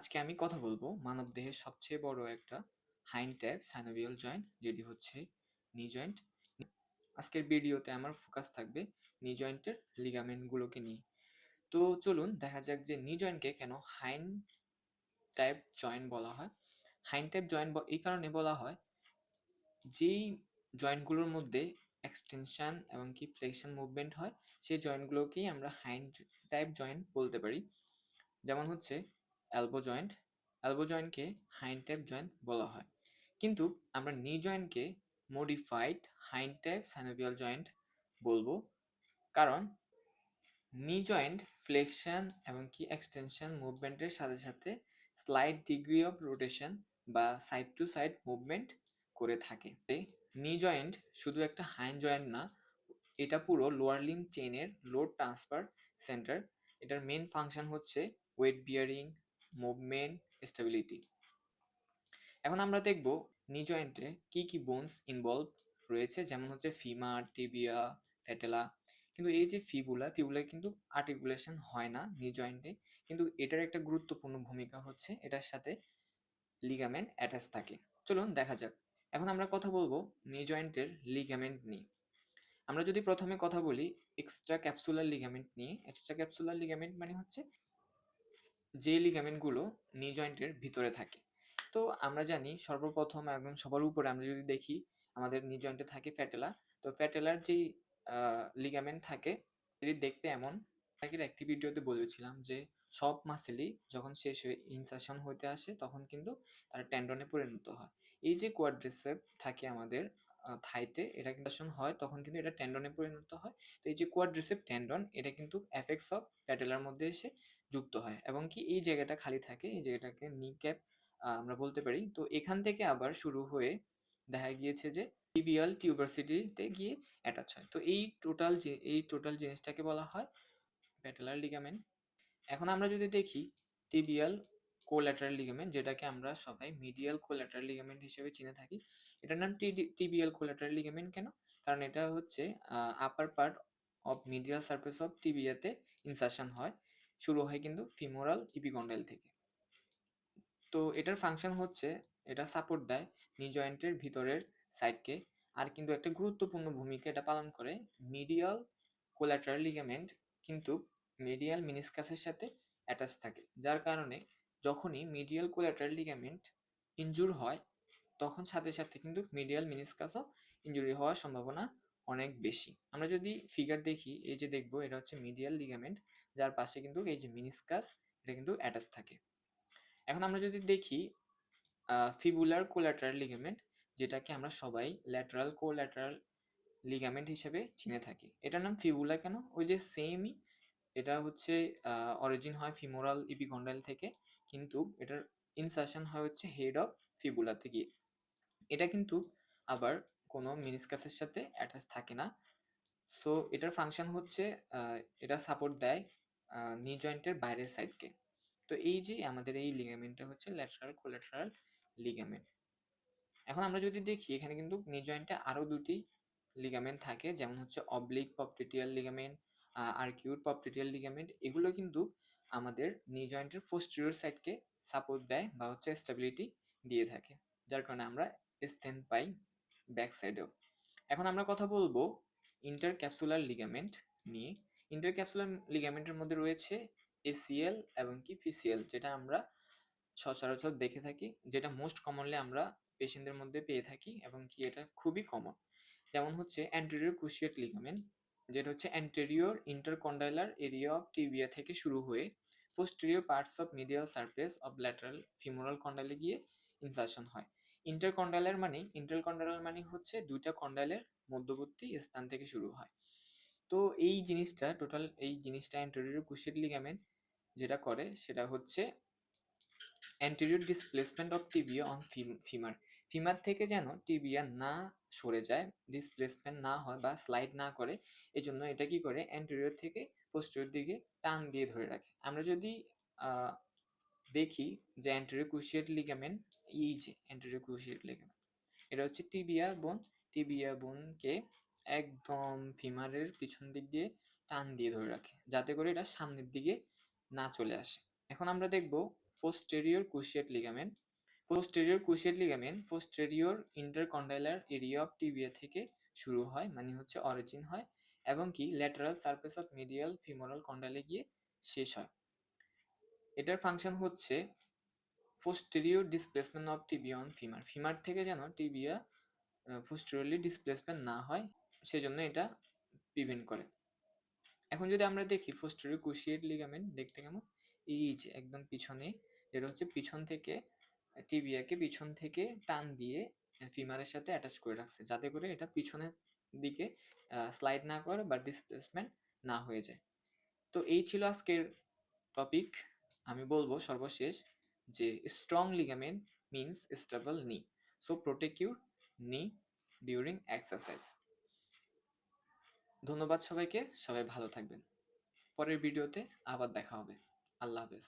আজকে আমি কথা বলবো মানবদেহের সবচেয়ে বড় একটা হাইন্ড ট্যাব সাইনোভিয়াল জয়েন্ট, যেটি হচ্ছে নি জয়েন্ট। আজকের ভিডিওতে আমার ফোকাস থাকবে নি জয়েন্টের লিগামেন্ট গুলোকে নিয়ে। তো চলুন দেখা যাক যে নি জয়েন্টকে কেন হাইন্ড ট্যাব জয়েন্ট বলা হয়। হাইন্ড ট্যাব জয়েন্ট এই কারণে বলা হয়, যেই জয়েন্টগুলোর মধ্যে এক্সটেনশন এবং কি ফ্লেকশন মুভমেন্ট হয়, সেই জয়েন্টগুলোকেই আমরা হাইন্ড ট্যাব জয়েন্ট বলতে পারি। যেমন হচ্ছে এলবো জয়েন্ট, এলবো জয়েন্টকে হাইন্ড ট্যাব জয়েন্ট বলা হয়। কিন্তু আমরা নি জয়েন্টকে modified hinge type synovial joint বলবো, কারণ নি জয়েন্ট ফ্লেকশন এবং কি এক্সটেনশন মুভমেন্টের সাথে সাথে স্লাইড ডিগ্রি অফ রোটেশন বা সাইড টু সাইড মুভমেন্ট করে থাকে। নি জয়েন্ট শুধু একটা হাইন্ড জয়েন্ট না, এটা পুরো লোয়ার লিম্ব চেইনের লোড ট্রান্সফার সেন্টার। এটার মেন ফাংশন হচ্ছে ওয়েট বিয়ারিং, মুভমেন্ট, স্টেবিলিটি। এখন আমরা দেখব নি জয়েন্টে কি কি বোনস ইনভলভ রয়েছে, যেমন হচ্ছে ফিমার, টিবিয়া, ফ্যাটেলা। কিন্তু এই যে ফিবুলা কিন্তু আর্টিকুলেশন হয় না নি জয়েন্টে, কিন্তু এটার একটা গুরুত্বপূর্ণ ভূমিকা হচ্ছে এটার সাথে লিগামেন্ট অ্যাটাচ থাকে। চলুন দেখা যাক। এখন আমরা কথা বলবো নি জয়েন্টের লিগামেন্ট নিয়ে। আমরা যদি প্রথমে কথা বলি এক্সট্রা ক্যাপসুলার লিগামেন্ট নিয়ে। এক্সট্রা ক্যাপসুলার লিগামেন্ট মানে হচ্ছে যে লিগামেন্টগুলো নি জয়েন্টের ভিতরে থাকে। তো আমরা জানি সর্বপ্রথম একদম সবার উপরে আমরা যদি দেখি আমাদের নি জয়েন্টে থাকে ফ্যাটেলা। তো ফ্যাটেলার যেই লিগামেন্ট থাকে সেটি দেখতে এমন। আগের একটি ভিডিওতে বলেছিলাম যে সব মাসেলই যখন শেষ হয়ে ইনসারশন হতে আসে তখন কিন্তু তারা টেন্ডনে পরিণত হয়। এই যে কোয়াড্রিসেপ থাকে আমাদের থাইতে, এটা কিন্তু হয় তখন কিন্তু এটা টেন্ডনে পরিণত হয়। তো এই যে কোয়াড্রিসেপ টেন্ডন, এটা কিন্তু অ্যাপেক্স অফ প্যাটেলার মধ্যে এসে যুক্ত হয় এবং কি এই জায়গাটা খালি থাকে, এই জায়গাটাকে নি ক্যাপ আমরা বলতে পারি। তো এখান থেকে আবার শুরু হয়ে দেখা গিয়েছে যে টিবিয়াল টিউবারসিটিতে গিয়ে অ্যাটাচ হয়। তো এই টোটাল জিনিসটাকে বলা হয় প্যাটেলার লিগামেন্ট। এখন আমরা যদি দেখি টিবিয়াল কোল্যাটারাল লিগামেন্ট, যেটাকে আমরা সবাই মিডিয়াল কোল্যাটারাল লিগামেন্ট হিসেবে চিনে থাকি। এটার নাম টিবিয়াল কোল্যাটারাল লিগামেন্ট কেন? কারণ এটা হচ্ছে upper part of medial surface of টিবিয়াতে ইনসারশন হয়। শুরু হয় কিন্তু ফিমোরাল ইপিকন্ডাইল থেকে। তো এটার ফাংশন হচ্ছে এটা সাপোর্ট দেয় নি জয়েন্টের ভিতরের সাইডকে। আর কিন্তু একটা গুরুত্বপূর্ণ ভূমিকা এটা পালন করে মিডিয়াল কোল্যাটারাল লিগামেন্ট, কিন্তু মিডিয়াল মিনিসকাসের সাথে অ্যাটাচ থাকে, যার কারণে যখনই মিডিয়াল কোল্যাটারাল লিগামেন্ট ইনজুর হয় তখন সাথে সাথে কিন্তু মিডিয়াল মিনিসকাসও ইনজুরি হওয়ার সম্ভাবনা অনেক বেশি। আমরা যদি ফিগার দেখি, এই যে দেখবো এটা হচ্ছে মিডিয়াল লিগামেন্ট, যার পাশে কিন্তু এই যে মিনিসকাস, এটা কিন্তু অ্যাটাচ থাকে। এখন আমরা যদি দেখি ফিবুলার কোল্যাটারাল লিগামেন্ট, যেটাকে আমরা সবাই ল্যাটারাল কোল্যাটারাল লিগামেন্ট হিসেবে চিনে থাকি। এটার নাম ফিবুলা কেন? ওই যে সেমই, এটা হচ্ছে অরিজিন হয় ফিমোরাল ইপিকন্ডাইল থেকে, কিন্তু এটার ইনসারশন হয় হচ্ছে হেড অফ ফিবুলাতে গিয়ে। এটা কিন্তু আবার কোনো মিনিসকাসের সাথে অ্যাটাচ থাকে না। সো এটার ফাংশন হচ্ছে এটা সাপোর্ট দেয় নি জয়েন্টের বাইরের সাইডকে। তো এই যে আমাদের এই লিগামেন্টটা হচ্ছে ল্যাটারাল কোল্যাটারাল লিগামেন্ট। এখন আমরা যদি দেখি এখানে কিন্তু নি জয়েন্টে আরো দুটি লিগামেন্ট থাকে, যেমন হচ্ছে অবলিক পপটিটিয়াল লিগামেন্ট, আর্কিউট পপটিটিয়াল লিগামেন্ট। এগুলো কিন্তু আমাদের নি জয়েন্টের পোস্টেরিয়র সাইডকে সাপোর্ট দেয় বা হচ্ছে স্টেবিলিটি দিয়ে থাকে, যার কারণে আমরা স্ট্রেংথ পাই ব্যাক সাইডেও। এখন আমরা কথা বলবো ইন্টারক্যাপসুলার লিগামেন্ট নিয়ে। ইন্টারক্যাপসুলার লিগামেন্টের মধ্যে রয়েছে এসিএল এবং কি পিসিএল, যেটা আমরা সচরাচর দেখে থাকি, যেটা মোস্ট কমনলি আমরা পেশেন্টদের মধ্যে পেয়ে থাকি এবং কি এটা খুবই কমন। যেমন হচ্ছে অ্যান্টেরিয়র ক্রুশিয়েট লিগামেন্ট, যেটা হচ্ছে anterior intercondylar area of tibia থেকে শুরু হয়ে posterior parts of medial surface of lateral femoral কন্ডাইলে গিয়ে ইনসারশন হয়। ইন্টারকন্ডাইলার মানে হচ্ছে দুইটা কন্ডাইলের মধ্যবর্তী স্থান থেকে শুরু হয়। তো এই জিনিসটা অ্যান্টেরিয়র ক্রুশিয়েট লিগামেন্ট যেটা করে সেটা হচ্ছে anterior displacement of tibia on femur. Femur থেকে যেন টিবিয়া না সরে যায়, ডিসপ্লেসমেন্ট না হয় বা স্লাইড না করে, এই জন্য এটা কি করে অ্যান্টেরিয়র থেকে পোস্টেরিয়র দিকে টান দিয়ে ধরে রাখে। আমরা যদি দেখি যে অ্যান্টেরিয়র ক্রুশিয়েট লিগামেন্ট, এই যে অ্যান্টেরিয়র ক্রুশিয়েট লিগামেন্ট, এটা হচ্ছে টিবিয়া বোনকে একদম ফিমারের পিছন দিক দিয়ে টান দিয়ে ধরে রাখে, যাতে করে এটা সামনের দিকে না চলে আসে। এখন আমরা দেখব posterior cruciate ligament. posterior cruciate ligament posterior intercondylar area of tibia থেকে শুরু হয়, মানে হচ্ছে অরিজিন হয়, এবং কি lateral surface of medial femoral কন্ডাইলে গিয়ে শেষ হয়। এটার ফাংশন হচ্ছে posterior displacement of tibia on femur, femur থেকে যেন টিবিয়া posteriorly displacement না হয়, সেজন্য এটা প্রিভেন্ট করে। এখন যদি আমরা দেখি posterior cruciate ligament দেখতে কেমন, এই যে একদম পিছনে, যেটা হচ্ছে পিছন থেকে টিবিয়াকে পিছন থেকে টান দিয়ে ফিমারের সাথে অ্যাটাচ করে রাখছে, যাতে করে এটা পিছনের দিকে স্লাইড না করে বা ডিসপ্লেসমেন্ট না হয়ে যায়। তো এই ছিল আজকের টপিক। আমি বলবো সর্বশেষ যে স্ট্রং লিগামেন্ট মিনস স্টেবল নি, সো প্রোটেক্ট ইউর নি ডিউরিং এক্সারসাইজ। ধন্যবাদ সবাইকে, সবাই ভালো থাকবেন। পরের ভিডিওতে আবার দেখা হবে। আল্লাহ হাফেজ।